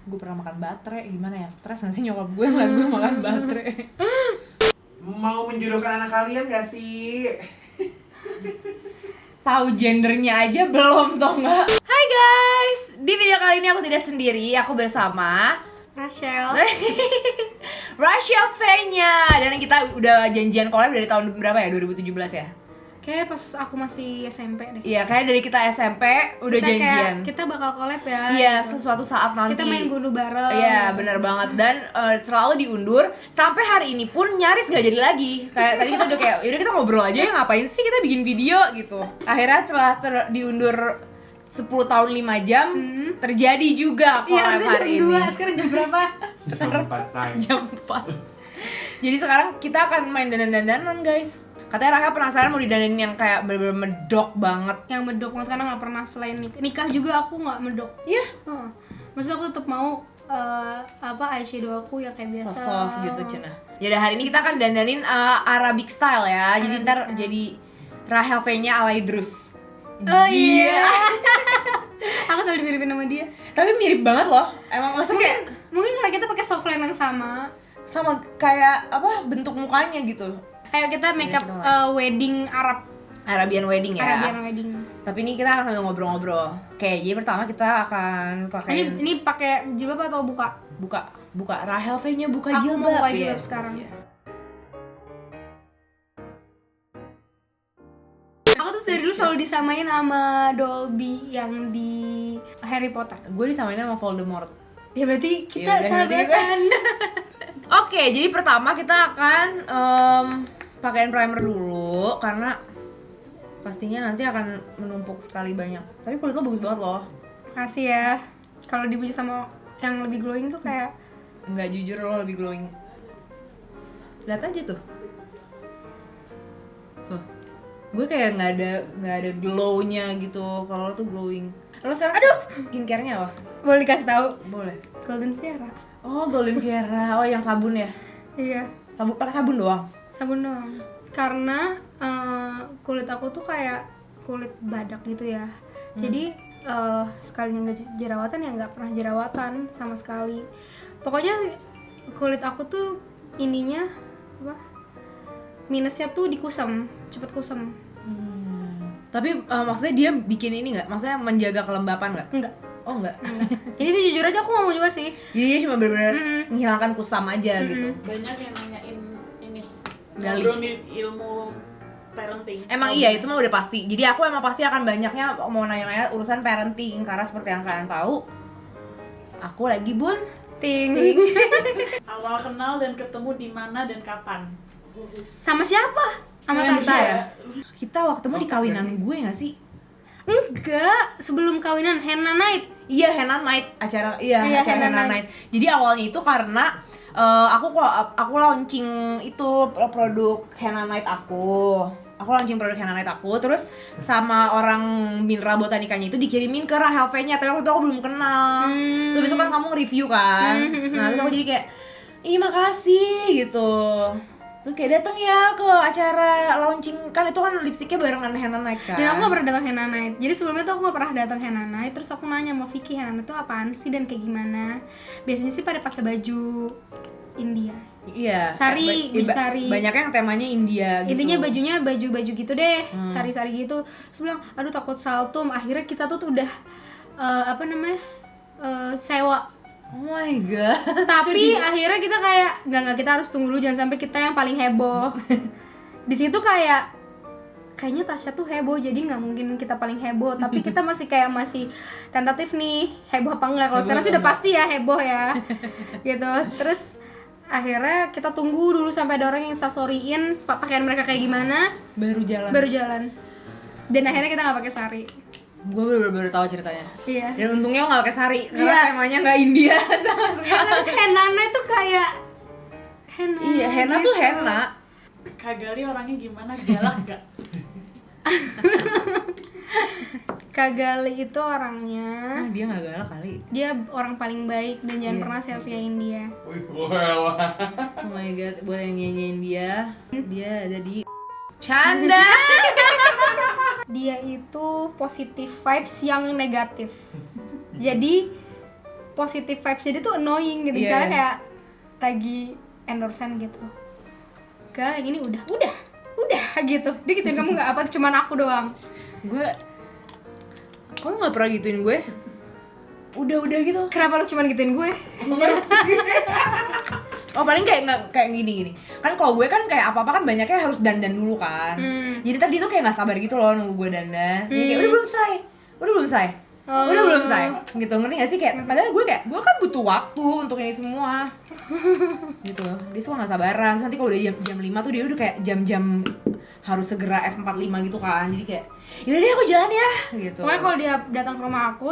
gue pernah makan baterai, gimana ya, stres nanti nyokap gue ngeliat gue makan baterai. Mau menjodohkan anak kalian gak sih? Tahu gendernya aja belum, tau nggak? Hai guys, di video kali ini aku tidak sendiri, aku bersama Rachel. Rachel V-nya. Dan kita udah janjian collab dari tahun berapa ya? 2017 ya? Kayak pas aku masih SMP deh. Iya, kayak dari kita SMP udah Kita janjian. kita bakal collab ya. Iya, gitu. sesuatu saat nanti. Kita main gundu bareng. Iya, gitu. benar banget. Dan selalu diundur. Sampai hari ini pun nyaris gak jadi lagi. Kayak tadi kita udah kayak, yaudah kita ngobrol aja ya, ngapain sih kita bikin video gitu. Akhirnya setelah diundur 10 tahun 5 jam, terjadi juga Iya, collab harusnya hari jam 2, ini. sekarang jam berapa? Jam 4 say. Jam 4. Jadi sekarang kita akan main dandan-dandanan guys. Katanya Raka penasaran mau didandanin yang kayak bener-bener medok banget. Yang medok banget karena gak pernah selain nikah juga aku gak medok. Iya. Maksudnya aku tetap mau eyeshadow aku yang kayak biasa. Soft gitu Cina. Yaudah hari ini kita akan dandanin Arabic style ya. Jadi Arabic ntar style. jadi Rahel V-nya ala Idrus. Oh iya. Aku selalu dimiripin sama dia. Tapi mirip banget loh. Emang maksudnya kayak Mungkin karena kita pakai softline yang sama. sama kayak apa bentuk mukanya gitu. Ayo kita makeup wedding Arab. Arabian wedding ya. Arabian wedding. Tapi ini kita akan sambil ngobrol-ngobrol. Oke, jadi pertama kita akan pakai Ini pakai jilbab atau buka? buka Rahel V-nya buka Aku jilbab. mau buka ya. jilbab sekarang. Iya. Aku tuh dari dulu selalu disamain sama Dolby yang di Harry Potter. Gue disamain sama Voldemort. Ya berarti Ya kita udah, berarti sahabatan. Oke, jadi pertama kita akan pakaiin primer dulu karena pastinya nanti akan menumpuk sekali banyak. Tapi kulit lo bagus banget loh. Makasih ya. Kalau dipuji sama yang lebih glowing tuh kayak Nggak, jujur lo lebih glowing. Lihat aja tuh. Tuh. Gue kayak nggak ada glow-nya gitu. Kalau lo tuh glowing. Lo sekarang skincare-nya apa? boleh dikasih tahu Boleh. Golden Vera. Oh, Golden Viera. Oh, yang sabun ya? Iya, Pakai sabun doang. sabun doang. Karena kulit aku tuh kayak kulit badak gitu ya. Jadi sekalinya nggak jerawatan ya nggak pernah jerawatan sama sekali. Pokoknya kulit aku tuh ininya apa? Minusnya tuh di kusam, cepet kusam. Tapi maksudnya dia bikin ini nggak? Maksudnya menjaga kelembapan nggak? Enggak. Oh enggak. Jadi sih jujur aja aku nggak mau juga sih. Jadi dia cuma benar-benar menghilangkan kusam aja gitu. Banyak yang nanyain ini Gali. ngobrolin ilmu parenting. Emang iya itu mah udah pasti. Jadi aku emang pasti akan banyaknya mau nanya-nanya urusan parenting karena seperti yang kalian tahu, aku lagi Ting. Awal kenal dan ketemu di mana dan kapan? Sama siapa? Sama Dengan Tasya. saya. Kita waktu mau di kawinan gue nggak sih? Enggak, sebelum kawinan henna night. Iya, henna night acara Iya, acara henna henna night. Jadi awalnya itu karena aku launching itu produk henna night aku. Aku launching produk henna night aku, terus sama orang Minra Botanikanya itu dikirimin ke Rahel V-nya, tapi waktu itu aku belum kenal. Terus besok kan kamu nge-review kan. Nah, terus aku jadi kayak, ih makasih gitu. Terus kayak dateng ya ke acara launching, kan itu kan lipstiknya barengan henna night kan. Dan aku gak pernah datang henna night. Jadi sebelumnya tuh aku gak pernah datang henna night. Terus aku nanya sama Vicky, henna night itu apaan sih dan kayak gimana? Biasanya sih pada pakai baju India. Iya. Sari, baju sari. Banyaknya yang temanya India gitu. Intinya bajunya baju-baju gitu deh, sari-sari gitu. Terus bilang, aduh takut saltum. Akhirnya kita tuh udah sewa. Oh my god. Tapi akhirnya kita kayak enggak kita harus tunggu dulu, jangan sampai kita yang paling heboh. Di situ kayaknya Tasya tuh heboh, jadi nggak mungkin kita paling heboh. Tapi kita masih tentatif nih, heboh apa enggak. Kalau Heboh sekarang sih atau udah pasti ya heboh ya. Gitu. Terus akhirnya kita tunggu dulu sampai ada orang yang sasoriin pakaian mereka kayak gimana, Baru jalan. baru jalan. Dan akhirnya kita nggak pakai sari. Gue baru tahu ceritanya. Iya. Dan untungnya gue gak pakai sari karena Iya. temanya gak India sama sekali. Terus henna itu kayak henna. Iya, henna gitu. tuh henna. Kak Gali orangnya gimana? Galak gak? Kak Gali itu orangnya Ah, dia gak galak kali. dia orang paling baik dan jangan Iya. pernah sia-siain dia. Oh my god, buat yang nyanyiin dia ada di canda. Dia itu positif vibes yang negatif. Jadi positive vibes, jadi tuh annoying gitu. Iya, Misalnya iya. kayak lagi endorsean gitu, kayak gini udah gitu, dia gituin kamu nggak apa, cuman aku doang. Gue, kok lu nggak pernah gituin gue? Udah gitu. Kenapa lu cuman gituin gue? Oh paling kayak gini. Kan kalau gue kan kayak apa-apa kan banyaknya harus dandan dulu kan. Jadi tadi tuh kayak nggak sabar gitu loh nunggu gue dandan. Jadi kayak udah belum selesai. Udah belum selesai. Gitu, ngerti gak sih? Kayak padahal gue kan butuh waktu untuk ini semua. Gitu. Dia suka nggak sabaran. Terus nanti kalau udah jam 5 tuh dia udah kayak jam-jam harus segera F45 gitu kan. Jadi kayak yaudah deh aku jalan ya gitu. Pokoknya kalau dia datang ke rumah aku,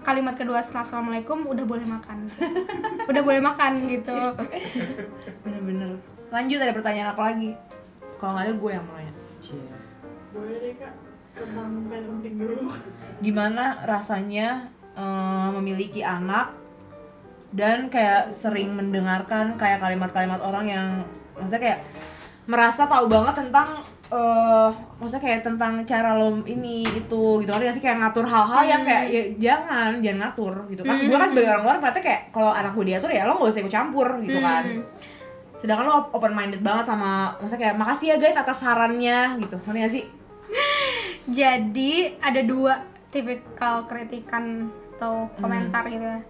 kalimat kedua setelah assalamualaikum udah boleh makan. Udah boleh makan gitu. Bener-bener. Lanjut, ada pertanyaan apa lagi? Kalau nggak ada gue yang mau nanya. Boleh deh kak, tentang parenting dulu. Gimana rasanya memiliki anak dan kayak sering mendengarkan kayak kalimat-kalimat orang yang maksudnya kayak merasa tahu banget tentang maksudnya kayak tentang cara lo ini itu gitu, ngerti gak sih, kayak ngatur hal-hal yang kayak ya, jangan ngatur gitu kan. Gue kan sebagai orang luar ternyata kayak kalau anak gue diatur ya lo gak usah ikut campur gitu kan. Sedangkan lo open minded banget sama maksudnya kayak makasih ya guys atas sarannya gitu, ngerti gak sih? Jadi ada 2 tipikal kritikan atau komentar gitu ya.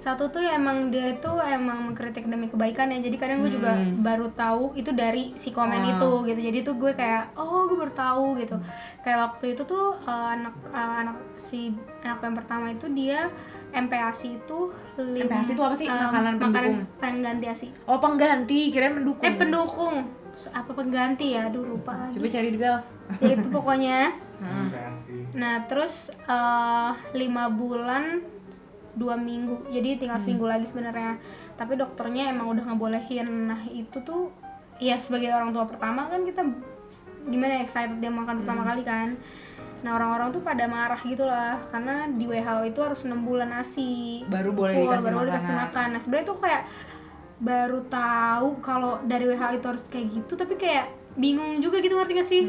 Satu tuh ya emang dia itu emang mengkritik demi kebaikan ya. Jadi kadang gue juga baru tahu itu dari si komen itu gitu. Jadi tuh gue kayak gue baru tahu gitu. Kayak waktu itu tuh anak yang pertama itu dia MPASI itu MPASI itu apa sih? Makanan pendukung? Pengganti ASI. Oh pengganti, kirain pendukung. Pendukung. Apa pengganti ya? Aduh lupa lagi. Coba cari di bel. Ya itu pokoknya. Kasih. Nah terus 5 bulan 2 minggu, jadi tinggal seminggu lagi sebenarnya. Tapi dokternya emang udah ngebolehin. Nah itu tuh ya sebagai orang tua pertama kan kita gimana excited dia makan pertama kali kan. Nah orang-orang tuh pada marah gitu lah, karena di WHO itu harus 6 bulan ASI Baru boleh full, dikasih baru boleh makanan. dikasih makan. Nah sebenarnya tuh kayak baru tahu kalau dari WHO itu harus kayak gitu, tapi kayak bingung juga gitu, ngerti gak sih?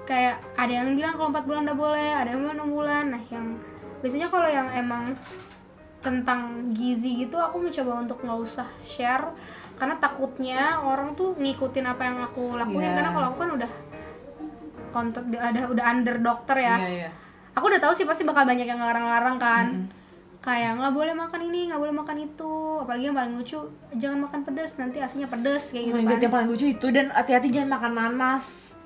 Kayak ada yang bilang kalau 4 bulan udah boleh, ada yang bilang 6 bulan. Nah yang biasanya kalau yang emang tentang gizi gitu aku mencoba untuk nggak usah share, karena takutnya orang tuh ngikutin apa yang aku lakuin. Karena kalau aku kan udah udah under dokter ya. Aku udah tahu sih pasti bakal banyak yang ngelarang-larang kan. Kayak nggak boleh makan ini, nggak boleh makan itu. Apalagi yang paling lucu, jangan makan pedas, nanti asinya pedas kayak gitu kan. Yang paling lucu itu, dan hati-hati jangan makan nanas,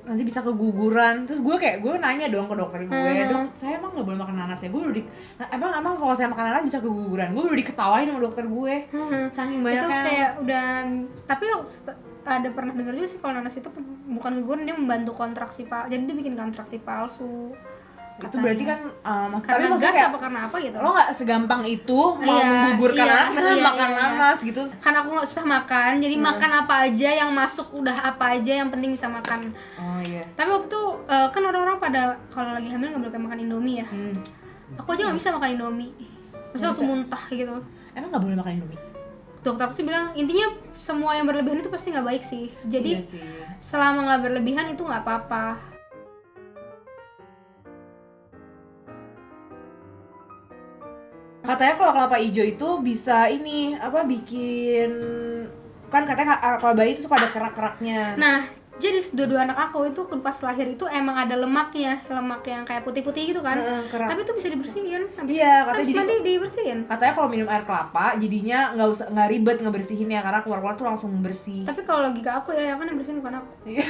nanti bisa keguguran. Terus gue nanya dong ke dokter gue, dok saya emang nggak boleh makan nanas ya? Gue udah emang kalau saya makan nanas bisa keguguran. Gue udah diketawain sama dokter gue, saking banyaknya. Itu kayak udah, tapi ada pernah dengar juga sih kalau nanas itu bukan keguguran, dia membantu kontraksi jadi dia bikin kontraksi palsu. Itu berarti kan karena gas kayak, apa karena apa gitu? lo nggak segampang itu mau menggugurkan anak dengan makan nanas gitu. Karena aku nggak susah makan, jadi makan apa aja yang masuk, udah apa aja yang penting bisa makan. Oh iya. Tapi waktu itu kan orang-orang pada kalau lagi hamil nggak boleh makan Indomie ya. Aku aja nggak bisa makan Indomie, maksudnya langsung muntah gitu. Emang nggak boleh makan Indomie? Dokter aku sih bilang intinya semua yang berlebihan itu pasti nggak baik sih. Jadi Iya sih. selama nggak berlebihan itu nggak apa-apa. Katanya kalau kelapa hijau itu bisa ini bikin, kan katanya kalau bayi itu suka ada kerak-keraknya. Nah, jadi dua anak aku itu pas lahir itu emang ada lemak yang kayak putih-putih gitu kan. Kerak. Tapi itu bisa dibersihin. Iya, katanya habis jadi mandi dibersihin. katanya kalau minum air kelapa jadinya nggak ribet ngebersihinnya, karena keluar-keluar tuh langsung bersih. Tapi kalau lagi ke aku ya kan yang bersihin bukan aku. Ya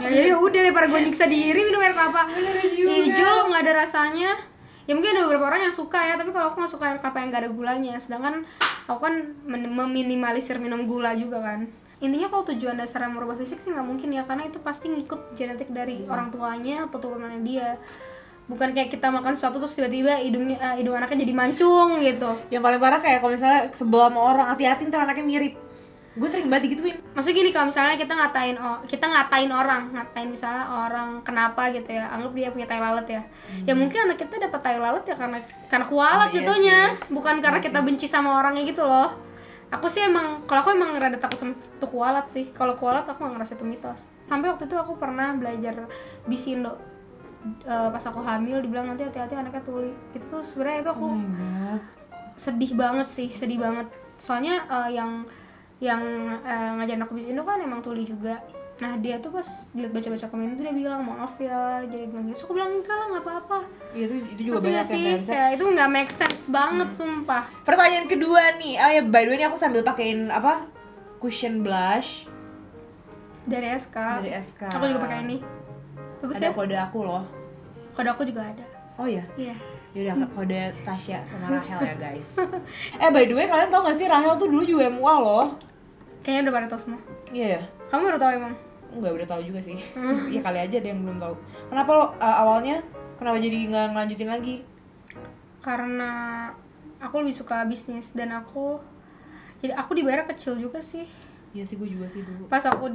jadi udah daripada gue nyiksa diri minum air kelapa hijau nggak ada rasanya. Ya mungkin ada beberapa orang yang suka ya, tapi kalau aku nggak suka air kelapa yang nggak ada gulanya. Sedangkan aku kan meminimalisir minum gula juga kan. Intinya kalau tujuan dasarnya merubah fisik sih nggak mungkin ya, karena itu pasti ngikut genetik dari orang tuanya atau turunannya dia. Bukan kayak kita makan sesuatu terus tiba-tiba hidung anaknya jadi mancung gitu. Yang paling parah kayak kalau misalnya sebel sama orang, hati-hati ntar anaknya mirip. Gue sering banget digituin. Maksudnya gini, kalau misalnya kita ngatain misalnya orang kenapa gitu ya, anggap dia punya tai lalat ya. Ya mungkin anak kita dapat tai lalat ya karena kualat jatuhnya, bukan karena kita benci sama orangnya gitu loh. Aku sih kalau aku emang rada takut sama tuh kualat sih. Kalau kualat aku nggak ngerasa itu mitos. Sampai waktu itu aku pernah belajar bisindo. Pas aku hamil dibilang nanti hati-hati anaknya tuli. Itu tuh sebenarnya itu aku sedih banget sih, sedih banget. Soalnya yang ngajarin aku bisnis itu kan emang tuli juga. Nah dia tuh pas dilihat baca-baca komen itu dia bilang maaf ya, jadi bilang gitu. So aku bilang enggak lah, nggak apa-apa. Iya itu juga Tapi banyak ya yang sih, kayak kayak itu nggak make sense banget sumpah. Pertanyaan kedua nih, ya by the way ini aku sambil pakein apa? Cushion blush Dari SK. dari SK. Aku juga pakai ini. Bagus Ada ya? kode aku loh. Kode aku juga ada. Oh iya. Iya. Yaudah kode Tasya sama Rahel ya guys. By the way kalian tau gak sih Rahel tuh dulu juga MUA loh. Kayaknya udah pada tau semua. Iya ya? Kamu baru tahu emang? Enggak udah tahu juga sih. Ya kali aja ada yang belum tahu. Kenapa lo awalnya kenapa jadi nggak ngelanjutin lagi? Karena aku lebih suka bisnis dan jadi aku dibayar kecil juga sih. Iya sih gue juga sih dulu. Pas aku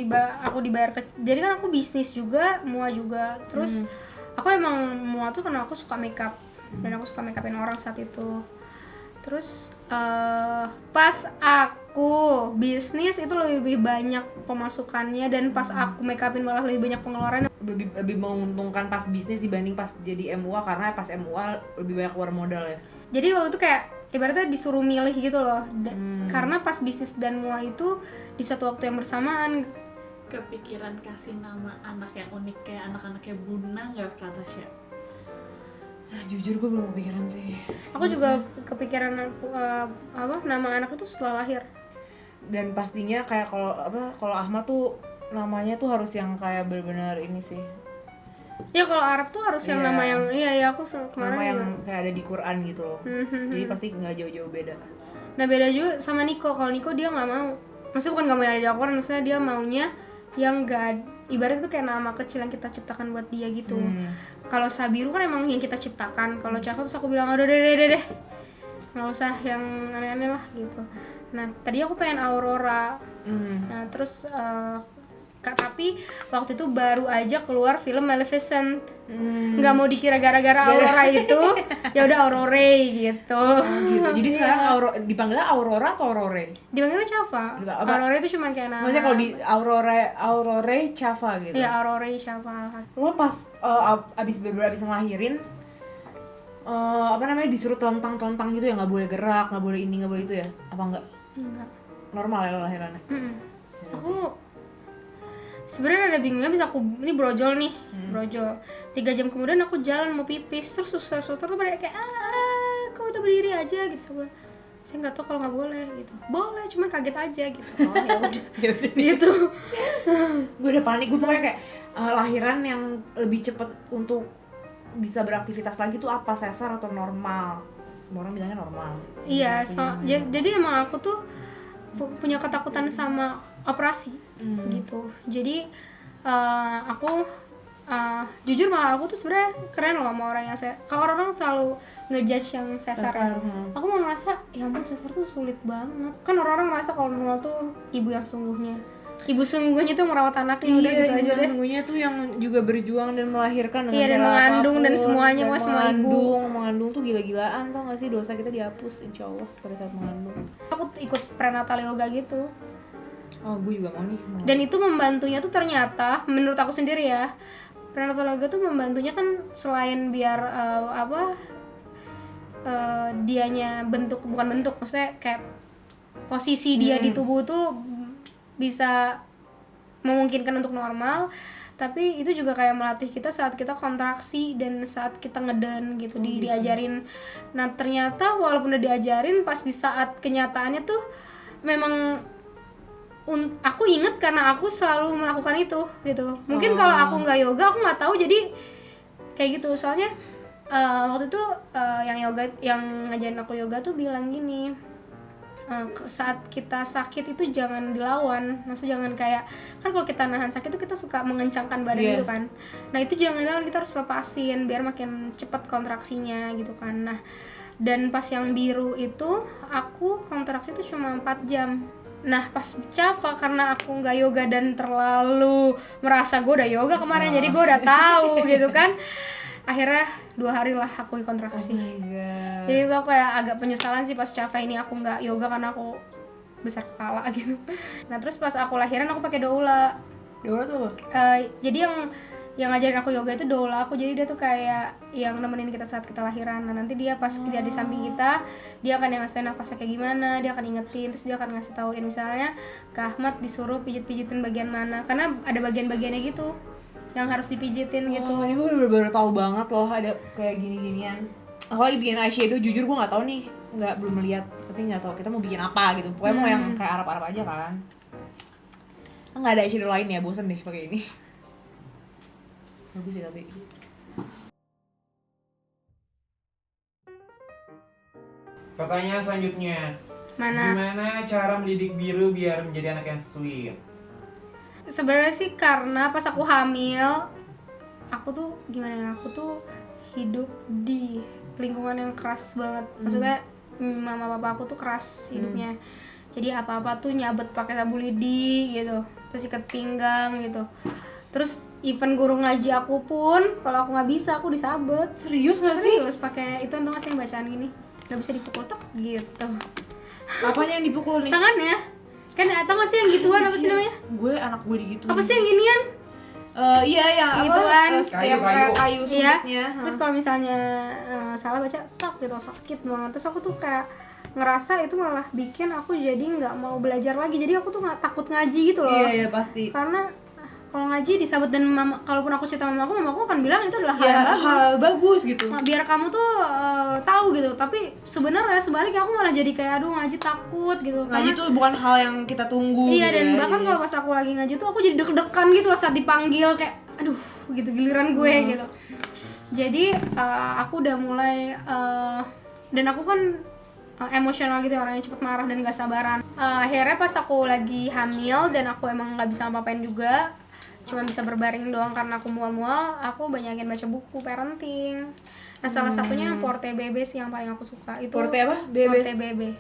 dibayar jadi kan aku bisnis juga, MUA juga. Terus aku emang MUA tuh karena aku suka makeup dan aku suka makeupin orang saat itu. Terus pas aku bisnis itu lebih banyak pemasukannya dan pas aku makeupin malah lebih banyak pengeluaran. Lebih menguntungkan pas bisnis dibanding pas jadi MUA karena pas MUA lebih banyak keluar modal ya. Jadi waktu itu kayak ibaratnya disuruh milih gitu loh. Karena pas bisnis dan MUA itu di suatu waktu yang bersamaan. Kepikiran kasih nama anak yang unik kayak anak-anaknya Buna nggak Kak Tasya? Nah, jujur gue belum kepikiran sih. Aku juga kepikiran nama anak itu setelah lahir. Dan pastinya kayak kalau Ahmad tuh namanya tuh harus yang kayak benar-benar ini sih. Ya kalau Arab tuh harus yang Iya. nama yang iya aku kemarin Nama yang juga. kayak ada di Quran gitu loh. Jadi pasti nggak jauh-jauh beda. Nah beda juga sama Niko. Kalau Niko dia nggak mau. Maksudnya bukan nggak mau yang ada di Al-Quran, maksudnya dia maunya yang gak ibaratnya tuh kayak nama kecil yang kita ciptakan buat dia gitu. Kalau Sabiru kan emang yang kita ciptakan. Kalau Caka terus aku bilang udah deh. Nggak usah yang aneh-aneh lah gitu. Nah tadi aku pengen Aurora. Nah terus tapi waktu itu baru aja keluar film Maleficent. Nggak mau dikira gara-gara Aurora itu ya udah Aurore gitu. Gitu. Jadi sekarang dipanggilnya Aurora atau Aurore? Dipanggilnya Chava. Apa? Aurore itu cuma kayak nama. Maksudnya kalau di Aurore Chava gitu. Iya Aurore Chava. Lo pas abis ngelahirin disuruh telentang gitu ya, nggak boleh gerak, nggak boleh ini, nggak boleh itu ya? Apa enggak? Enggak. Normal ya lo lahirannya? Aku sebenarnya ada bingungnya, bisa aku ini brojol nih, brojol. 3 jam kemudian aku jalan mau pipis, terus suster tuh pada kayak kau udah berdiri aja gitu. Saya nggak tahu kalau nggak boleh gitu. Boleh, cuman kaget aja gitu. Oh ya udah. Gitu. Gue udah panik, gue pokoknya kayak lahiran yang lebih cepet untuk bisa beraktivitas lagi tuh apa, sesar atau normal? Semua orang bilangnya normal. Iya, jadi emang aku tuh punya ketakutan sama operasi gitu. Jadi aku jujur malah aku tuh sebenarnya keren loh sama orang yang kalau orang selalu ngejudge yang sesar ya. Aku mau ngerasa ya ampun sesar tuh sulit banget. Kan orang-orang ngerasa kalau normal tuh ibu yang sungguhnya. Ibu sungguhnya tuh merawat anaknya udah gitu aja deh. Sungguhnya tuh yang juga berjuang dan melahirkan dengan dan cara mengandung apapun, dan semuanya dan semua ibu. Mengandung tuh gila-gilaan, tau gak sih, dosa kita dihapus insyaallah pada saat mengandung. Aku ikut prenatal yoga gitu. Oh gue juga mau nih. Dan itu membantunya tuh ternyata menurut aku sendiri ya, prenatal yoga tuh membantunya kan selain biar dianya bukan bentuk, maksudnya kayak posisi dia di tubuh tuh bisa memungkinkan untuk normal, tapi itu juga kayak melatih kita saat kita kontraksi dan saat kita ngeden gitu, diajarin. Nah ternyata walaupun udah diajarin, pas di saat kenyataannya tuh memang aku inget karena aku selalu melakukan itu gitu. Mungkin kalau aku nggak yoga aku nggak tahu jadi kayak gitu. Soalnya waktu itu yang ngajarin aku yoga tuh bilang gini, saat kita sakit itu jangan dilawan, maksudnya jangan kayak kan kalau kita nahan sakit itu kita suka mengencangkan badan gitu kan. Nah itu jangan dilawan, kita harus lepasin biar makin cepat kontraksinya gitu kan. Nah dan pas yang biru itu aku kontraksi itu cuma 4 jam. Nah pas Chava karena aku nggak yoga dan terlalu merasa gue udah yoga kemarin, jadi gue udah tahu gitu kan. Akhirnya 2 hari lah aku kontraksi. Oh my god. Jadi itu aku kayak agak penyesalan sih pas Chava ini aku nggak yoga karena aku besar kepala gitu. Nah terus pas aku lahiran aku pakai doula. Doula tuh apa? Jadi yang ngajarin aku yoga itu doula aku, jadi dia tuh kayak yang nemenin kita saat kita lahiran. Nah nanti dia pas dia di samping kita, dia akan yang ngasih nafasnya kayak gimana, dia akan ingetin, terus dia akan ngasih tauin misalnya ke Ahmad disuruh pijit-pijitin bagian mana, karena ada bagian-bagiannya gitu yang harus dipijitin gitu. Oh, ini gue baru tahu banget loh ada kayak gini-ginian. Aku lagi bikin eyeshadow, jujur gue nggak tahu nih, belum melihat, tapi nggak tahu kita mau bikin apa gitu. Pokoknya mau yang kayak Arab-Arab aja kan. Nggak ada eyeshadow lain ya, bosen deh pakai ini. Bagus sih tapi. Pertanyaan selanjutnya. Mana? Gimana cara mendidik biru biar menjadi anak yang sweet? Sebenarnya sih karena pas aku hamil, aku tuh gimana ya, aku tuh hidup di lingkungan yang keras banget. Maksudnya mama papa aku tuh keras hidupnya. Jadi apa-apa tuh nyabet pakai sabu lidi gitu, terus ikat pinggang gitu. Terus even guru ngaji aku pun kalau aku nggak bisa aku disabet. Serius nggak sih? Serius pakai itu untuk ngasih bacaan gini, nggak bisa dipukul tok gitu. Apanya yang dipukul nih? Tangannya kan atau nggak sih yang gituan apa sih namanya? Gue anak gue digituin. Apa sih yang ginian? Iya yang Gituan. Setiap Kayu. kayu Iya. sudutnya. Terus kalau misalnya salah baca tak gitu sakit banget. Terus aku tuh kayak ngerasa itu malah bikin aku jadi nggak mau belajar lagi. Jadi aku tuh nggak takut ngaji gitu loh. Iya pasti. Karena kalau ngaji disabet dan mama, kalaupun aku cerita sama mamaku akan bilang itu adalah hal Ya, yang bagus. hal bagus gitu. Nah, biar kamu tuh tahu gitu. Tapi sebenarnya sebaliknya aku malah jadi kayak aduh ngaji takut gitu. Ngaji tuh bukan hal yang kita tunggu. Iya, gitu dan ya, bahkan jadi- kalau pas aku lagi ngaji tuh aku jadi deg-degan gitu loh saat dipanggil kayak aduh gitu giliran gue gitu. Jadi aku udah mulai dan aku kan emosional gitu orangnya cepet marah dan gak sabaran. Akhirnya pas aku lagi hamil dan aku emang nggak bisa ngapa-ngapain juga, cuma bisa berbaring doang karena aku mual-mual, aku banyakin baca buku parenting. Nah salah satunya yang Porte Bebe sih yang paling aku suka. Itu Porte apa? Porte Bebe.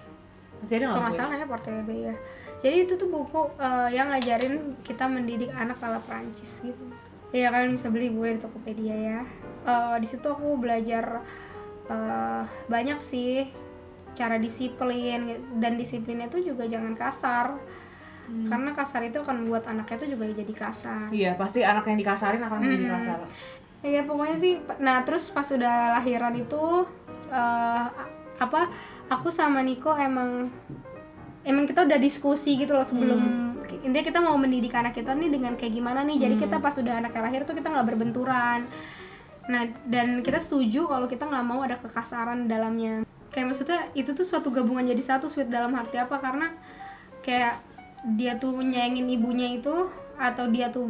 Masih ada Kalau nggak? nggak salah namanya Porte Bebe ya. Jadi itu tuh buku yang ngajarin kita mendidik anak ala Perancis gitu. Iya kalian bisa beli bukunya di Tokopedia ya. Di situ aku belajar banyak sih cara disiplin, dan disiplinnya tuh juga jangan kasar. Karena kasar itu akan membuat anaknya tuh juga jadi kasar. Iya pasti anak yang dikasarin akan menjadi kasar. Iya pokoknya sih. Nah terus pas udah lahiran itu aku sama Niko emang kita udah diskusi gitu loh sebelum intinya kita mau mendidik anak kita nih dengan kayak gimana nih. Jadi kita pas udah anaknya lahir tuh kita nggak berbenturan. Nah dan kita setuju kalau kita nggak mau ada kekasaran dalamnya. Kayak maksudnya itu tuh suatu gabungan jadi satu sweet dalam arti apa, karena kayak dia tuh nyayangin ibunya itu atau dia tuh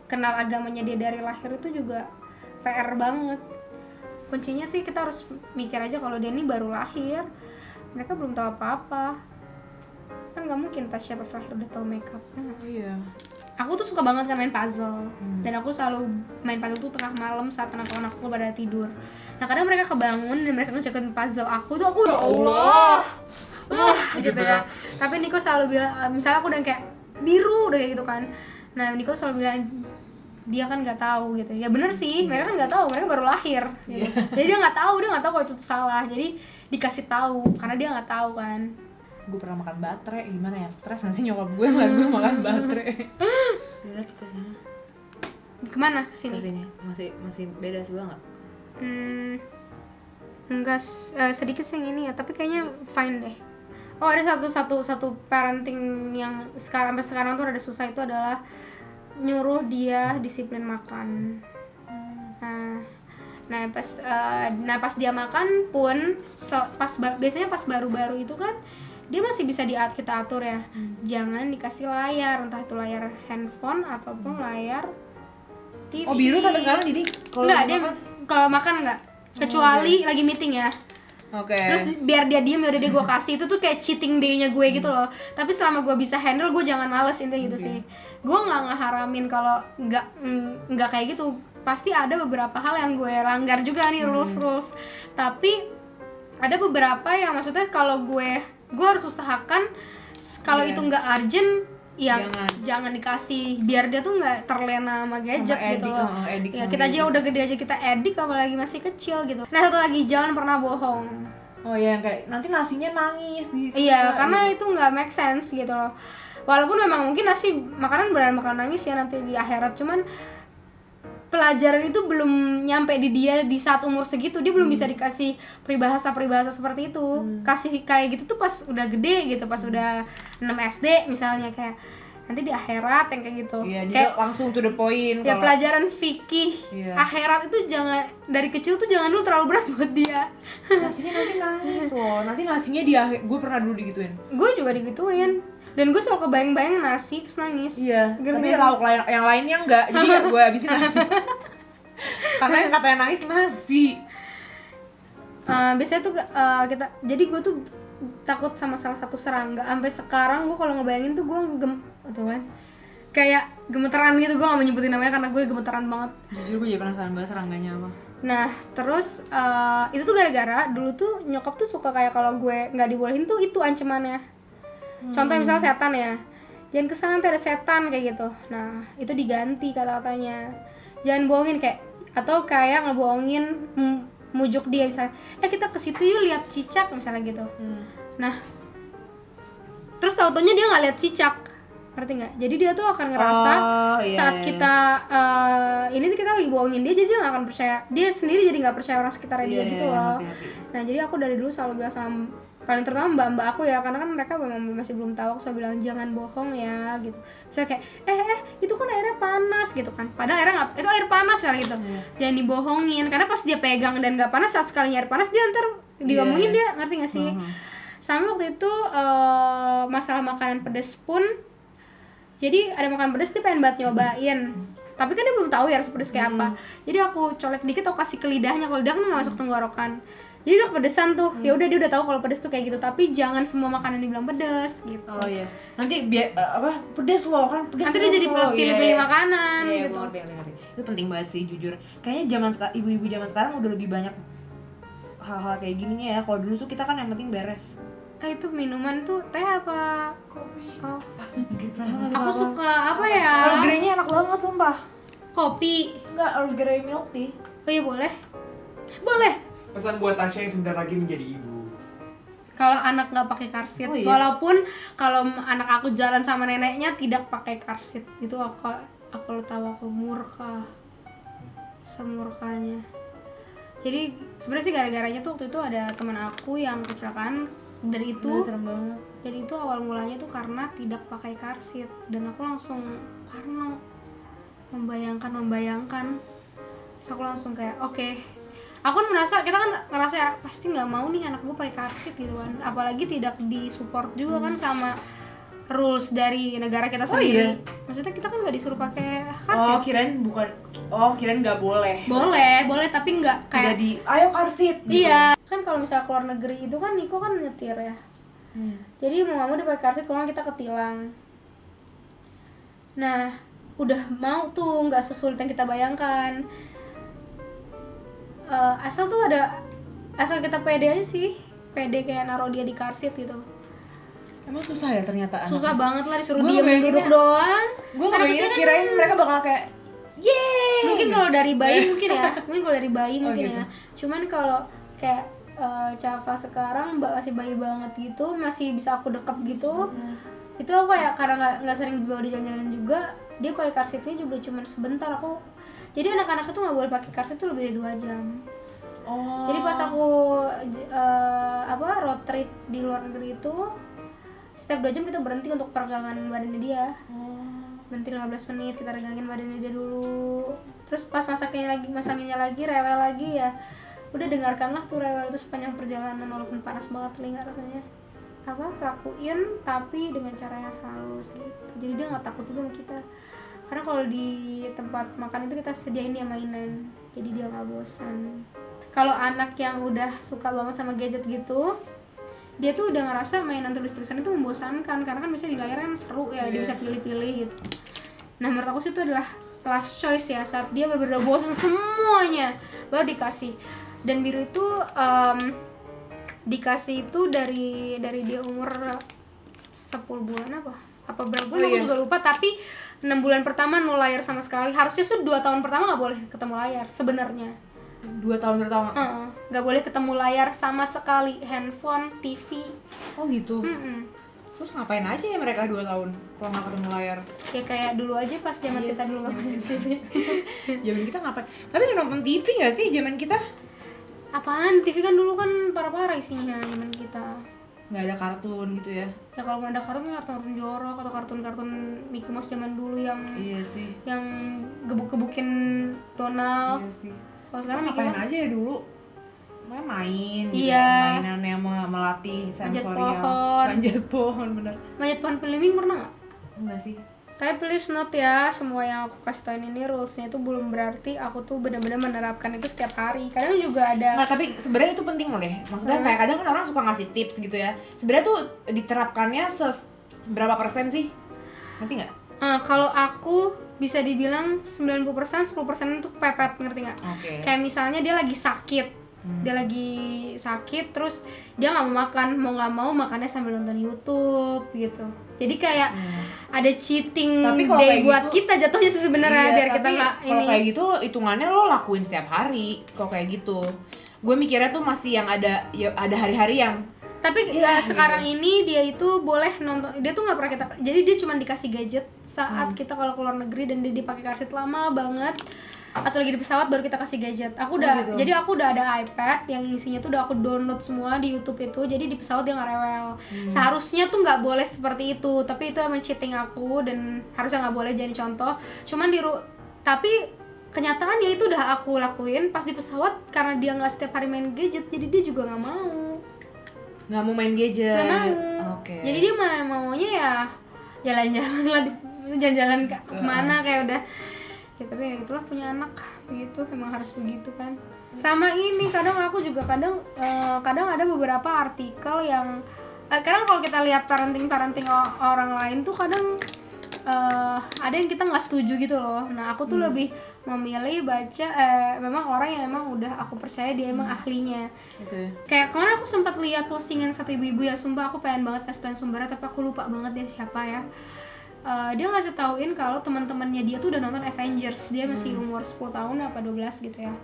kenal agamanya dia dari lahir itu juga PR banget. Kuncinya sih kita harus mikir aja kalau dia ini baru lahir, mereka belum tahu apa-apa, kan nggak mungkin Tasya pas lahir udah tahu makeup. Iya. Aku tuh suka banget kan main puzzle, dan aku selalu main puzzle tuh tengah malam saat anak-anak aku pada tidur. Nah kadang mereka kebangun dan mereka ngejakin puzzle aku tuh aku ya Allah gitu ya. Tapi Niko selalu bilang, misalnya aku udah kayak biru udah kayak gitu kan, nah Niko selalu bilang dia kan nggak tahu gitu. Ya bener sih, mereka kan nggak tahu, mereka baru lahir gitu. Jadi dia nggak tahu kalau itu tuh salah, jadi dikasih tahu karena dia nggak tau kan. Gue pernah makan baterai, gimana ya, stres nanti nyokap gue ngeliat gue makan baterai. Udah ke sana. Kemana kesini? Kesini masih beda sebelah nggak? Enggak sedikit sih yang ini ya, tapi kayaknya fine deh. Oh ada satu parenting yang sampai sekarang tuh ada susah, itu adalah nyuruh dia disiplin makan. Nah pas dia makan pun biasanya pas baru-baru itu kan dia masih bisa kita atur ya. Jangan dikasih layar, entah itu layar handphone ataupun layar TV. Oh biru sampai sekarang jadi kalau enggak, dia makan? kalau makan enggak, kecuali lagi meeting ya. Oke. Terus biar dia diem ya udah dia gue kasih, itu tuh kayak cheating day-nya gue gitu loh. Tapi selama gue bisa handle, gue jangan males intinya gitu sih. Gue nggak ngeharamin kalau nggak kayak gitu. Pasti ada beberapa hal yang gue langgar juga nih rules. Tapi ada beberapa yang maksudnya kalau gue harus usahakan kalau itu nggak urgent ya jangan dikasih, biar dia tuh nggak terlena sama gadget Sama gitu edik, loh. Ya kita aja udah gede aja kita edik, apalagi masih kecil gitu. Nah satu lagi, jangan pernah bohong. Oh iya, yang kayak nanti nasinya nangis di Iya, karena itu nggak make sense gitu loh. walaupun memang mungkin nasi makanan beneran bakal nangis ya nanti di akhirat, cuman pelajaran itu belum nyampe di dia di saat umur segitu, dia belum bisa dikasih peribahasa seperti itu. Kasih kayak gitu tuh pas udah gede gitu, pas udah 6 SD misalnya, kayak nanti di akhirat yang kayak gitu. Iya, dia Kayak langsung to the point. ya pelajaran fikih Iya. akhirat itu jangan dari kecil tuh jangan dulu terlalu berat buat dia. nasinya nanti nangis loh. Nanti nasinya di akhir, gue pernah dulu digituin. Gue juga digituin dan gue selalu kebayang-bayang nasi terus nangis. Iya, Gitu tapi nggak sih? lauk yang lainnya enggak, jadi ya gue habisin nasi. Karena yang katanya nangis nasi. Biasanya tuh jadi gue tuh takut sama salah satu serangga. Sampai sekarang gue kalau ngebayangin tuh gue atau kan kayak gemeteran gitu. Gue gak mau nyebutin namanya karena gue gemeteran banget. Jujur gue jadi penasaran banget serangganya apa. Nah terus itu tuh gara-gara dulu tuh nyokap tuh suka kayak kalau gue nggak dibolehin tuh itu ancamannya. Contohnya misalnya setan ya, jangan kesana nanti ada setan kayak gitu. Nah itu diganti kata-katanya, jangan bohongin kayak, atau kayak ngebohongin mujuk dia misalnya, kita ke situ yuk lihat cicak misalnya gitu. Nah terus tau-taunya dia nggak lihat cicak, ngerti nggak? Jadi dia tuh akan ngerasa saat kita ini kita lagi bohongin dia, jadi dia nggak akan percaya, dia sendiri jadi nggak percaya orang sekitarnya dia gitu loh. Nah jadi aku dari dulu selalu bilang sama paling terutama mbak-mbak aku ya, karena kan mereka memang masih belum tahu, aku selalu bilang jangan bohong ya gitu. Misalnya kayak itu kan airnya panas gitu kan, padahal airnya nggak, itu air panas ya gitu. Jangan dibohongin, karena pas dia pegang dan nggak panas, saat sekalinya air panas dia ntar diomongin dia, ngerti nggak sih? Sama waktu itu masalah makanan pedas pun, jadi ada makanan pedas dia pengen banget nyobain, tapi kan dia belum tahu ya rasa pedas kayak apa. Jadi aku colek dikit, aku kasih ke lidahnya, kalau lidah kan nggak masuk tenggorokan. Jadi udah kepedesan tuh, ya udah dia udah tahu kalau pedes tuh kayak gitu, tapi jangan semua makanan dibilang pedes gitu. Oh iya, nanti biar pedes loh kan, pedes. Nanti dia jadi pilih-pilih makanan iya, gitu. Ngerti. Itu penting banget sih jujur. Kayaknya ibu-ibu zaman sekarang udah lebih banyak hal-hal kayak gininya ya. Kalau dulu tuh kita kan yang penting beres. Itu minuman tuh teh apa? Kopi. Oh. Aku suka apa ya? Earl Grey-nya enak banget sumpah. Kopi. Enggak, Earl Grey milk tea. Oh iya boleh. Boleh. Pesan buat Tasya yang sebentar lagi menjadi ibu. Kalau anak nggak pakai karsit, Oh, iya? walaupun kalau anak aku jalan sama neneknya tidak pakai karsit, itu aku tahu aku murka, semurkanya. Jadi sebenarnya sih gara-garanya tuh waktu itu ada teman aku yang kecelakaan, dan itu Serem banget. dan itu awal mulanya tuh karena tidak pakai karsit, dan aku langsung parno, membayangkan. Terus aku langsung kayak oke. Aku kan kita kan ngerasa ya, pasti nggak mau nih anak gue pakai karsit gitu kan, apalagi tidak disupport juga kan sama rules dari negara kita sendiri. Maksudnya kita kan nggak disuruh pakai karsit. Kirain nggak boleh. Boleh tapi nggak kayak ayo karsit gitu. iya kan. Kalau misalnya keluar negeri itu kan Niko kan nyetir ya, jadi mau nggak mau dia pakai karsit, kalau nggak kita ketilang. Nah udah mau tuh nggak sesulit yang kita bayangkan. Asal kita pede aja sih, pede kayak naruh dia di karsit gitu. Emang susah ya ternyata anak. Susah banget lah, disuruh Gua diem ngebayanginnya- duduk doang. Gue ngebayangin kirain mereka bakal kayak yeay. Mungkin kalau dari bayi mungkin gitu. ya. Cuman kalau kayak Cafa sekarang masih bayi banget gitu, masih bisa aku deket gitu. Itu aku kayak karena nggak sering dibawa di jalan-jalan juga, dia pakai karsitnya juga cuman sebentar. Jadi anak-anak itu nggak boleh pakai karsit tuh lebih dari 2 jam. Oh. Jadi pas aku road trip di luar negeri itu, setiap 2 jam kita berhenti untuk peregangan badannya dia. Berhenti 15 menit, kita regangin badannya dia dulu. Terus pas masakinnya lagi, rewel lagi ya. Udah dengarkanlah tuh rewel itu sepanjang perjalanan, walaupun panas banget telinga rasanya. Lakuin tapi dengan cara yang halus gitu. Jadi dia nggak takut juga sama kita. Karena kalau di tempat makan itu kita sediain dia mainan, jadi dia nggak bosan. Kalau anak yang udah suka banget sama gadget gitu, dia tuh udah ngerasa mainan tulis-tulisan itu membosankan, karena kan biasanya di layar kan seru ya, dia bisa pilih-pilih gitu. Nah menurut aku sih itu adalah last choice ya, saat dia benar-benar bosan semuanya baru dikasih. Dan biru itu dikasih itu dari dia umur 10 bulan apa berapa bulan aku juga lupa, tapi 6 bulan pertama no layar sama sekali. Harusnya 2 tahun pertama nggak boleh ketemu layar sebenarnya. 2 tahun pertama. Nggak boleh ketemu layar sama sekali, handphone, TV. Oh gitu. Terus ngapain aja ya mereka 2 tahun kalau nggak ketemu layar? Ya kayak dulu aja pas zaman Iya kita sih, dulu nggak zaman punya TV. Zaman kita ngapain? Tapi nggak nonton TV nggak sih zaman kita? Apaan? TV kan dulu kan parah-parah isinya zaman kita. Nggak ada kartun gitu ya? Ya kalau ada kartun jorok atau kartun Mickey Mouse zaman dulu yang Iya sih. yang gebuk-gebukin Donald. Iya sih. Kalau sekarang Mickey Ngapain Mouse aja ya dulu? Main gitu, Iya. mainan yang melatih sensorial. pohon. Manjat pohon, bener. manjat pohon pelimbing pernah nggak? Enggak sih. Tapi please note ya, semua yang aku kasih tauin ini rulesnya itu belum berarti aku tuh benar-benar menerapkan itu setiap hari. Kadang juga ada. Nggak, tapi sebenarnya itu penting loh deh. Maksudnya kayak kadang kan orang suka ngasih tips gitu ya. Sebenarnya tuh diterapkannya berapa persen sih? Ngerti nggak? Kalau aku bisa dibilang 90%, 10% itu kepepet, ngerti nggak? Oke. Kayak misalnya dia lagi sakit. Dia lagi sakit terus dia nggak mau makan, mau nggak mau makannya sambil nonton YouTube gitu. Jadi kayak ada cheating Tapi kalau day kayak buat gitu- kita jatuhnya sih sebenarnya, Iya, biar kita tapi nggak kalau ini. kayak gitu hitungannya lo lakuin setiap hari. Kalau kayak gitu, gue mikirnya tuh masih yang ada hari-hari yang Tapi sekarang ini dia itu boleh nonton, dia tuh nggak pernah kita, jadi dia cuma dikasih gadget saat kita kalau keluar negeri dan dia dipakai kartu lama banget atau lagi di pesawat baru kita kasih gadget. Aku udah gitu. jadi aku udah ada iPad yang isinya tuh udah aku download semua di YouTube itu, jadi di pesawat dia nggak rewel. Seharusnya tuh nggak boleh seperti itu, tapi itu emang cheating aku dan harusnya nggak boleh jadi contoh. Cuman tapi kenyataannya itu udah aku lakuin pas di pesawat karena dia nggak setiap hari main gadget, jadi dia juga nggak mau. nggak mau main gadget. Nggak mau. Oke. Jadi dia maunya ya jalan-jalan lah, jalan-jalan kemana kayak udah. Ya tapi ya itulah punya anak begitu, emang harus begitu kan. Sama ini kadang aku juga kadang ada beberapa artikel yang kadang kalau kita lihat parenting orang lain tuh kadang ada yang kita nggak setuju gitu loh. Nah aku tuh lebih memilih baca memang orang yang emang udah aku percaya dia emang ahlinya. Oke. Kayak kemarin aku sempat lihat postingan satu ibu-ibu ya, sumpah aku pengen banget kasih tauin sumbernya tapi aku lupa banget dia siapa ya. Dia ngasih tauin kalau teman-temannya dia tuh udah nonton Avengers. Dia masih umur 10 tahun apa 12 gitu ya.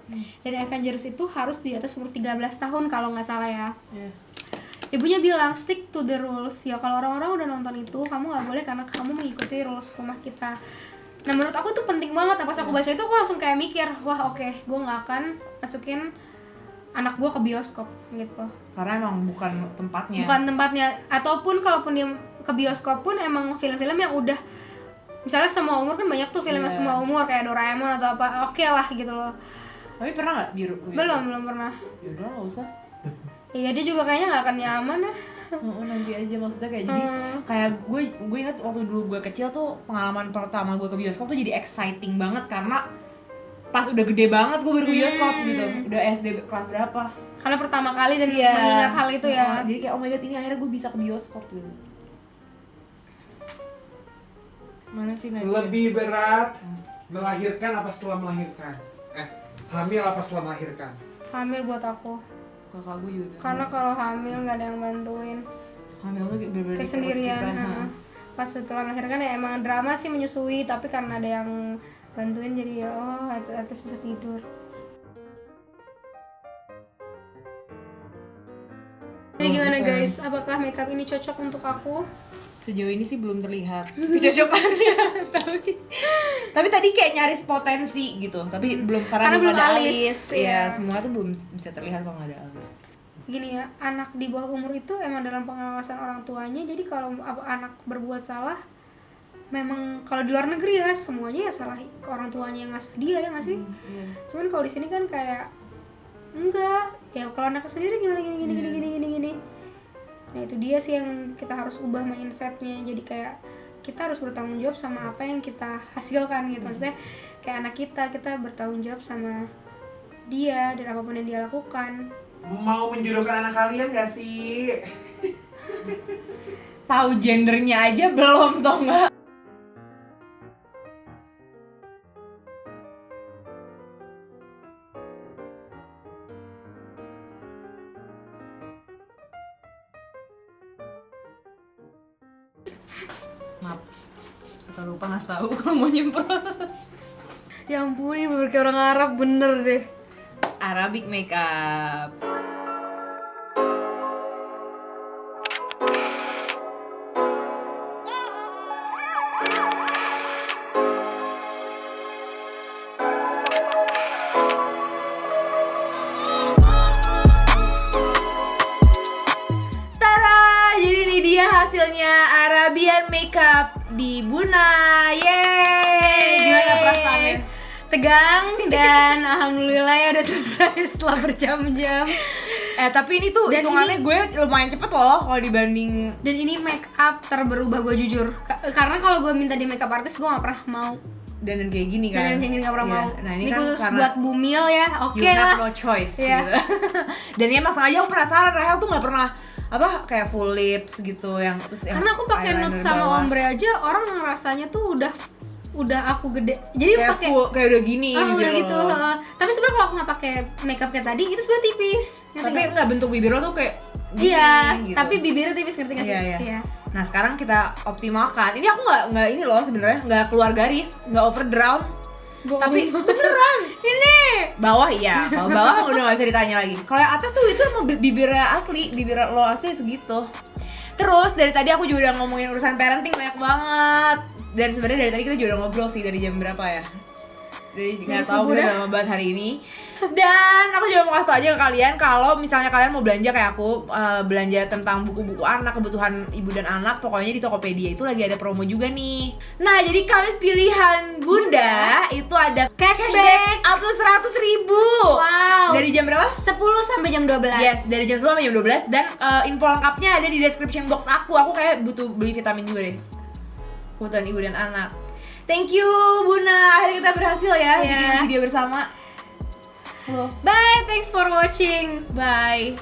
Dan Avengers itu harus di atas umur 13 tahun kalau nggak salah ya. Yeah. Ibunya bilang stick to the rules. Ya kalau orang-orang udah nonton itu, kamu nggak boleh karena kamu mengikuti rules rumah kita. Nah menurut aku tuh penting banget. Pas aku baca itu aku langsung kayak mikir, wah oke, gue nggak akan masukin anak gue ke bioskop gitu loh. Karena emang bukan tempatnya. Bukan tempatnya. Ataupun kalaupun dia ke bioskop pun emang film-film yang udah misalnya semua umur kan banyak tuh film yang semua umur kayak Doraemon atau apa, oke lah gitu loh. Tapi pernah nggak di Belum pernah. Ya udah nggak usah. Iya dia juga kayaknya nggak akan nyaman ya. Nanti aja maksudnya kayak jadi kayak gue ingat waktu dulu gue kecil tuh pengalaman pertama gue ke bioskop tuh jadi exciting banget karena pas udah gede banget gue baru ke bioskop gitu, udah SD kelas berapa. Karena pertama kali dan mengingat hal itu ya. Jadi kayak oh my god ini akhirnya gue bisa ke bioskop gitu. Mana sih Nadia? Lebih berat melahirkan apa setelah melahirkan? Hamil apa setelah melahirkan? Hamil buat aku. Kakak gue juga. Karena kalau hamil nggak ada yang bantuin. Hamil tuh kayak bener-bener Kayak sendirian. Pas setelah melahirkan ya emang drama sih menyusui, tapi karena ada yang bantuin jadi ya atas bisa tidur. Jadi gimana guys? Apakah makeup ini cocok untuk aku? Sejauh ini sih belum terlihat kecocokannya tapi tadi kayak nyaris potensi gitu tapi belum karena belum ada alis ya semua tuh belum bisa terlihat kalau nggak ada alis. Gini ya, anak di bawah umur itu emang dalam pengawasan orang tuanya, jadi kalau anak berbuat salah memang kalau di luar negeri ya semuanya ya salah orang tuanya yang ngasuh dia ya nggak sih? Cuman kalau di sini kan kayak enggak ya, kalau anak sendiri gimana gini. Nah itu dia sih yang kita harus ubah mindsetnya, jadi kayak kita harus bertanggung jawab sama apa yang kita hasilkan gitu. Maksudnya kayak anak kita bertanggung jawab sama dia dan apapun yang dia lakukan. Mau menjodohkan anak kalian gak sih? Tahu gendernya aja belum tau nggak? Maaf, suka lupa ngasih tahu kalau mau nyemprot. Ya ampun, ini bener kayak orang Arab bener deh. Arabic makeup. dia hasilnya Arabian Makeup di Buna. Yeay! Gimana perasaannya? Tegang dan alhamdulillah ya udah selesai setelah berjam-jam. Tapi ini tuh Dan hitungannya gue lumayan cepet loh kalau dibanding. Dan ini make up terberubah gue jujur. Karena kalau gue minta di makeup artist gue gak pernah mau. Dan kayak gini kan. Dan kayak gini gak pernah Iya. mau. Nah, ini kan khusus karena buat Bumil ya. Oke you lah. have no choice Iya. gitu. Dan ya emang sengaja aku penasaran, Rahel tuh gak pernah kayak full lips gitu yang terus Karena aku pakai eyeliner nude sama bawah. ombre aja orang ngerasanya tuh udah aku gede. Jadi kayak pakai kayak udah gini udah gitu. loh. Tapi sebenarnya kalau aku nggak pakai makeup kayak tadi itu sebenarnya tipis. Ngerti Tapi nggak? enggak, bentuk bibir lo tuh kayak gini, Iya, gitu. tapi bibirnya tipis, ngerti nggak sih? Iya. Nah sekarang kita optimalkan. Ini aku nggak ini loh sebenarnya, nggak keluar garis, nggak overdrawn. Bohong. Tapi beneran Ini bawah iya, kalau bawah udah nggak bisa ditanya lagi. Kalau yang atas tuh itu emang bibirnya asli, bibir lo asli segitu. Terus dari tadi aku juga udah ngomongin urusan parenting banyak banget. Dan sebenarnya dari tadi kita juga udah ngobrol sih dari jam berapa ya? Dari nggak tahu, subuh udah dah. lama banget hari ini. Dan aku juga mau kasih tau aja ke kalian kalau misalnya kalian mau belanja kayak aku, belanja tentang buku-buku anak, kebutuhan ibu dan anak, pokoknya di Tokopedia itu lagi ada promo juga nih. Nah, jadi Kamis pilihan Bunda itu ada Cashback. up to 100.000. wow. Dari jam berapa? 10 sampai jam 12. Yes, dari jam 10 sampai jam 12. Dan info lengkapnya ada di description box aku. Aku kayak butuh beli vitamin juga deh, kebutuhan ibu dan anak. Thank you Buna, akhirnya kita berhasil ya Yeah. bikin video bersama. Halo, Bye, thanks for watching. bye.